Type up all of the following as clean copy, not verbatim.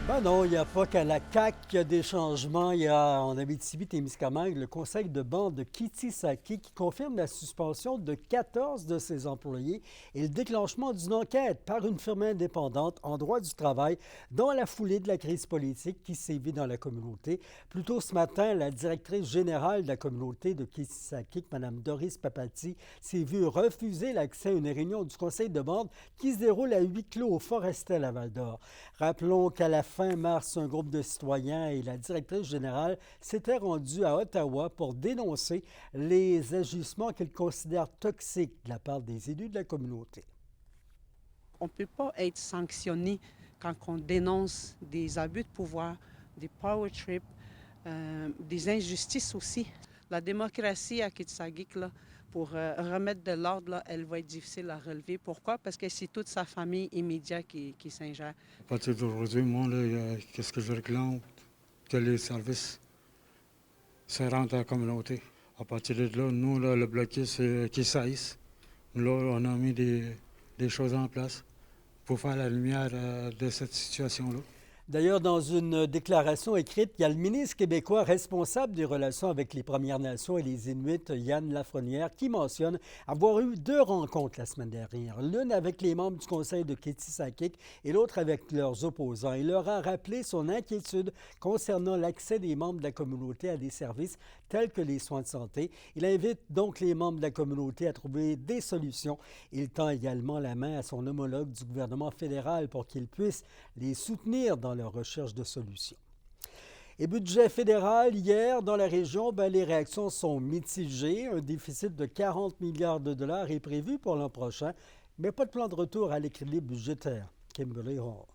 Ben non, il n'y a pas qu'à la CAQ qu'il y a des changements. Il y a en Abitibi-Témiscamingue le conseil de bande de Kitsisaki qui confirme la suspension de 14 de ses employés et le déclenchement d'une enquête par une firme indépendante en droit du travail dans la foulée de la crise politique qui sévit dans la communauté. Plus tôt ce matin, la directrice générale de la communauté de Kitsisaki, Mme Doris Papati, s'est vue refuser l'accès à une réunion du conseil de bande qui se déroule à huis clos au Forestel à Val-d'Or. Rappelons qu'à la fin mars, un groupe de citoyens et la directrice générale s'étaient rendus à Ottawa pour dénoncer les agissements qu'ils considèrent toxiques de la part des élus de la communauté. On ne peut pas être sanctionné quand on dénonce des abus de pouvoir, des power trips, des injustices aussi. La démocratie à Kitsagik, là, pour remettre de l'ordre, là, elle va être difficile à relever. Pourquoi? Parce que c'est toute sa famille immédiate qui s'ingère. À partir d'aujourd'hui, moi, là, qu'est-ce que je réclame? Que les services se rendent à la communauté. À partir de là, nous, là, le blocus qui saisse, là, on a mis des choses en place pour faire la lumière de cette situation-là. D'ailleurs, dans une déclaration écrite, il y a le ministre québécois responsable des relations avec les Premières Nations et les Inuits, Yann Lafrenière, qui mentionne avoir eu 2 rencontres la semaine dernière, l'une avec les membres du conseil de Kitsisakik et l'autre avec leurs opposants. Il leur a rappelé son inquiétude concernant l'accès des membres de la communauté à des services tels que les soins de santé. Il invite donc les membres de la communauté à trouver des solutions. Il tend également la main à son homologue du gouvernement fédéral pour qu'il puisse les soutenir dans leur recherche de solutions. Et budget fédéral, hier, dans la région, les réactions sont mitigées. Un déficit de 40 milliards de dollars est prévu pour l'an prochain, mais pas de plan de retour à l'équilibre budgétaire. Kimberly Hall.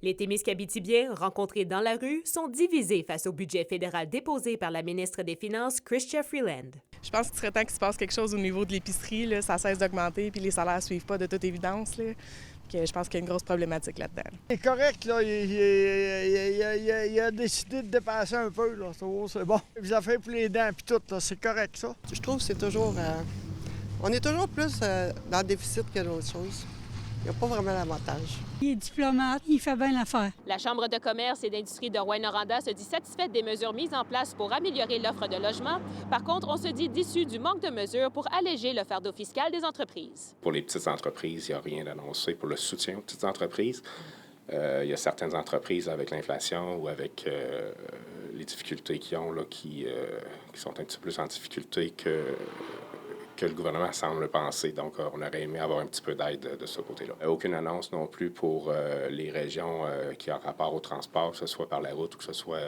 Les Témiscabitibiens rencontrés dans la rue sont divisés face au budget fédéral déposé par la ministre des Finances, Chrystia Freeland. Je pense qu'il serait temps qu'il se passe quelque chose au niveau de l'épicerie. Là. Ça cesse d'augmenter, puis les salaires ne suivent pas de toute évidence. Là. Je pense qu'il y a une grosse problématique là-dedans. C'est correct, là. Il a décidé de dépasser un peu, là. C'est bon. Les affaires pour les dents, puis tout, là, c'est correct, ça. Je trouve que c'est toujours... on est toujours plus dans le déficit que d'autres choses. Il n'y a pas vraiment l'avantage. Il est diplomate, il fait bien l'affaire. La Chambre de commerce et d'industrie de Rouyn-Noranda se dit satisfaite des mesures mises en place pour améliorer l'offre de logement. Par contre, on se dit déçu du manque de mesures pour alléger le fardeau fiscal des entreprises. Pour les petites entreprises, il n'y a rien d'annoncé pour le soutien aux petites entreprises. Il y a certaines entreprises avec l'inflation ou avec les difficultés qu'ils ont, là, qui sont un petit peu plus en difficulté que le gouvernement semble penser. Donc, on aurait aimé avoir un petit peu d'aide de ce côté-là. Aucune annonce non plus pour les régions qui ont rapport au transport, que ce soit par la route ou que ce soit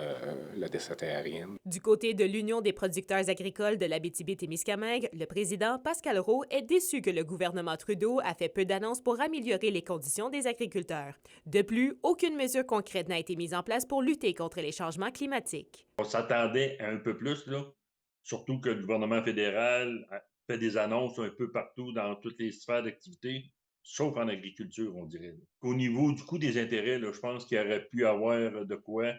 la desserte aérienne. Du côté de l'Union des producteurs agricoles de l'Abitibi-Témiscamingue, le président Pascal Roux est déçu que le gouvernement Trudeau a fait peu d'annonces pour améliorer les conditions des agriculteurs. De plus, aucune mesure concrète n'a été mise en place pour lutter contre les changements climatiques. On s'attendait à un peu plus, là, surtout que le gouvernement fédéral fait des annonces un peu partout dans toutes les sphères d'activité, sauf en agriculture, on dirait. Au niveau du coût des intérêts, là, je pense qu'il y aurait pu avoir de quoi,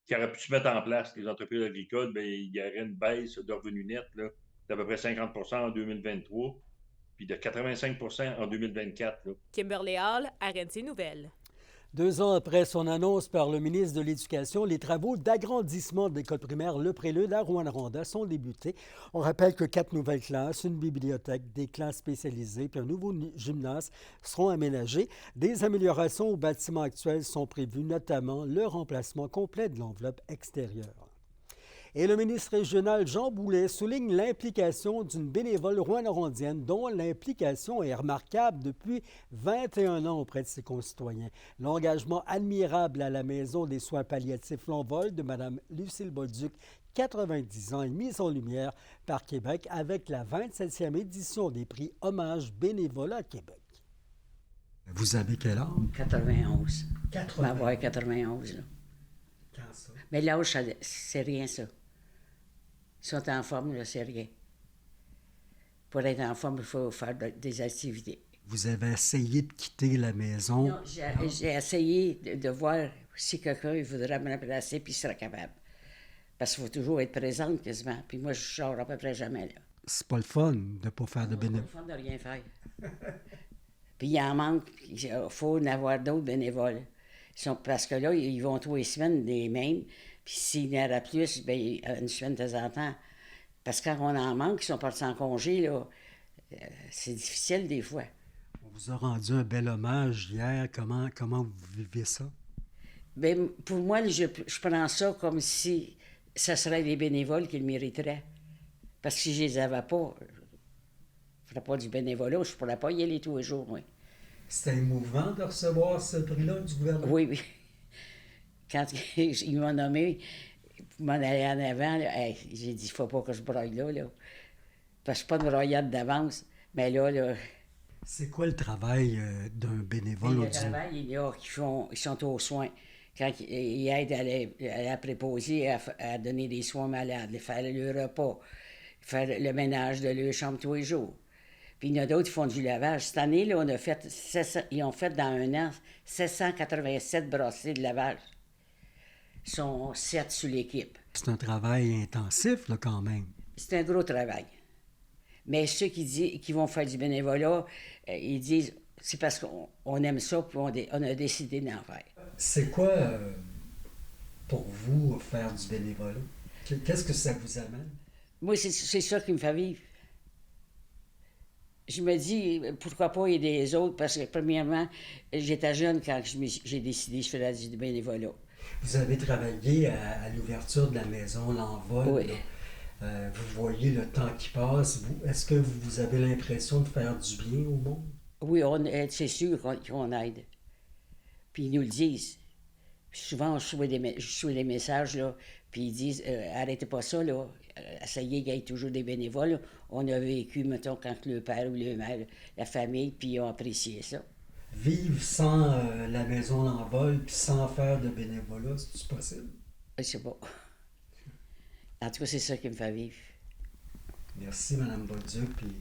qui aurait pu se mettre en place. Les entreprises agricoles, il y aurait une baisse de revenus nets là, d'à peu près 50 % en 2023, puis de 85 % en 2024. Là. Kimberly Hall, RNC Nouvelles. 2 ans après son annonce par le ministre de l'Éducation, les travaux d'agrandissement de l'école primaire Le Prélude à Rouyn-Noranda sont débutés. On rappelle que 4 nouvelles classes, une bibliothèque, des classes spécialisées puis un nouveau gymnase seront aménagés. Des améliorations aux bâtiments actuels sont prévues, notamment le remplacement complet de l'enveloppe extérieure. Et le ministre régional Jean Boulet souligne l'implication d'une bénévole rouyn-norandienne dont l'implication est remarquable depuis 21 ans auprès de ses concitoyens. L'engagement admirable à la Maison des soins palliatifs Lonvol de Mme Lucille Bolduc, 90 ans, est mis en lumière par Québec avec la 27e édition des prix Hommage bénévolat Québec. Vous avez quel âge? 91. 91, là. Quand ça? Mais l'âge, c'est rien, ça. Ils sont en forme, là, c'est rien. Pour être en forme, il faut faire des activités. Vous avez essayé de quitter la maison? Non, j'ai essayé de voir si quelqu'un voudrait me remplacer puis serait capable. Parce qu'il faut toujours être présente quasiment. Puis moi, je sors à peu près jamais, là. C'est pas le fun de ne pas faire de bénévolat. C'est pas le fun de rien faire. Puis il en manque. Il faut en avoir d'autres bénévoles. Parce que là, ils vont 3 semaines des mêmes. Puis s'il y en aura plus, bien, une semaine de temps en temps. Parce que quand on en manque, ils sont partis en congé, là, c'est difficile des fois. On vous a rendu un bel hommage hier. Comment vous vivez ça? Bien, pour moi, je prends ça comme si ce serait les bénévoles qui le mériteraient. Parce que si je les avais pas, je ne ferais pas du bénévolat, je ne pourrais pas y aller tous les jours, moi. C'était émouvant de recevoir ce prix-là du gouvernement? Oui, oui. Quand ils m'ont nommé pour m'en aller en avant, là, j'ai dit, il ne faut pas que je broye là. Parce que je suis pas une broyade d'avance. Mais là... C'est quoi le travail d'un bénévole? Le travail, il y a qui sont aux soins. Quand ils aident à la préposée, à donner des soins aux malades, faire le repas, faire le ménage de leur chambre tous les jours. Puis il y en a d'autres qui font du lavage. Cette année, là, ils ont fait dans un an 787 brassées de lavage. Ils sont 7 sur l'équipe. C'est un travail intensif, là, quand même. C'est un gros travail. Mais ceux qui vont faire du bénévolat, ils disent c'est parce qu'on aime ça puis on a décidé d'en faire. C'est quoi, pour vous, faire du bénévolat? Qu'est-ce que ça vous amène? Moi, c'est ça qui me fait vivre. Je me dis, pourquoi pas aider les autres? Parce que, premièrement, j'étais jeune quand j'ai décidé que je ferais du bénévolat. Vous avez travaillé à l'ouverture de la maison L'Envol. Oui. Vous voyez le temps qui passe. Est-ce que vous avez l'impression de faire du bien au monde? Oui, c'est sûr qu'on aide. Puis ils nous le disent. Puis souvent, je reçois des messages, là, puis ils disent arrêtez pas ça, là. Essayez qu'il y ait toujours des bénévoles. Là. On a vécu, mettons, quand le père ou le mère, la famille, puis ils ont apprécié ça. Vivre sans la maison L'Envol, puis sans faire de bénévolat, c'est-tu possible? Je sais pas. En tout cas, c'est ça qui me fait vivre. Merci, Mme Bolduc. Puis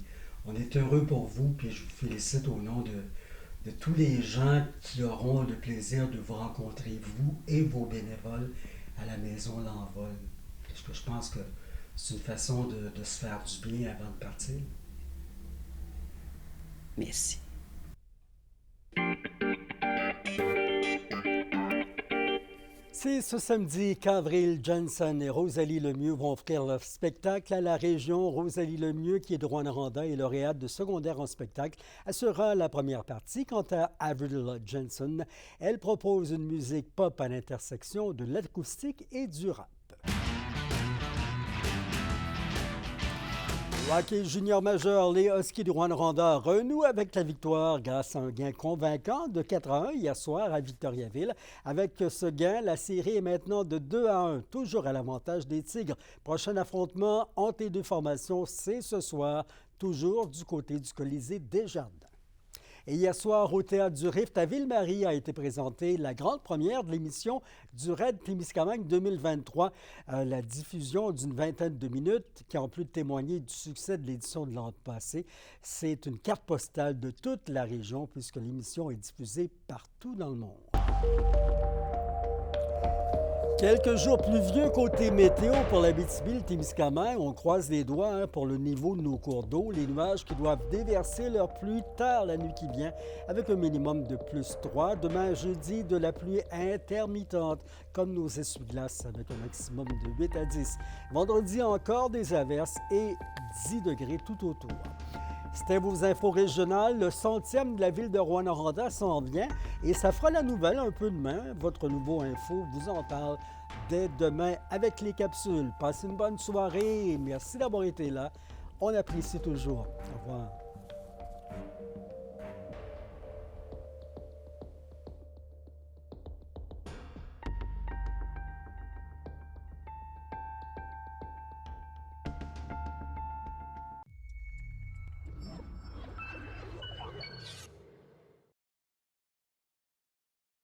on est heureux pour vous, puis je vous félicite au nom de tous les gens qui auront le plaisir de vous rencontrer, vous et vos bénévoles, à la maison L'Envol. Parce que je pense que c'est une façon de se faire du bien avant de partir. Merci. C'est ce samedi qu'Avril Johnson et Rosalie Lemieux vont offrir leur spectacle à la région. Rosalie Lemieux, qui est de Rouyn-Noranda et lauréate de secondaire en spectacle, assurera la première partie. Quant à Avril Johnson, elle propose une musique pop à l'intersection de l'acoustique et du rap. Hockey junior majeur, les Huskies de Rouyn-Noranda renouent avec la victoire grâce à un gain convaincant de 4-1 hier soir à Victoriaville. Avec ce gain, la série est maintenant de 2-1, toujours à l'avantage des Tigres. Prochain affrontement entre les deux formations, c'est ce soir, toujours du côté du Colisée Desjardins. Et hier soir, au Théâtre du Rift à Ville-Marie a été présentée la grande première de l'émission du Raid Témiscamingue 2023. La diffusion d'une vingtaine de minutes qui, en plus de témoigner du succès de l'édition de l'an passé, c'est une carte postale de toute la région puisque l'émission est diffusée partout dans le monde. Quelques jours pluvieux côté météo pour l'Abitibi-Témiscamingue. On croise les doigts pour le niveau de nos cours d'eau. Les nuages qui doivent déverser leur pluie tard la nuit qui vient avec un minimum de plus 3. Demain, jeudi, de la pluie intermittente comme nos essuie-glaces avec un maximum de 8 à 10. Vendredi, encore des averses et 10 degrés tout autour. C'était vos infos régionales. Le 100e de la ville de Rouyn-Noranda s'en vient et ça fera la nouvelle un peu demain. Votre nouveau info vous en parle dès demain avec les capsules. Passez une bonne soirée et merci d'avoir été là. On apprécie toujours. Au revoir.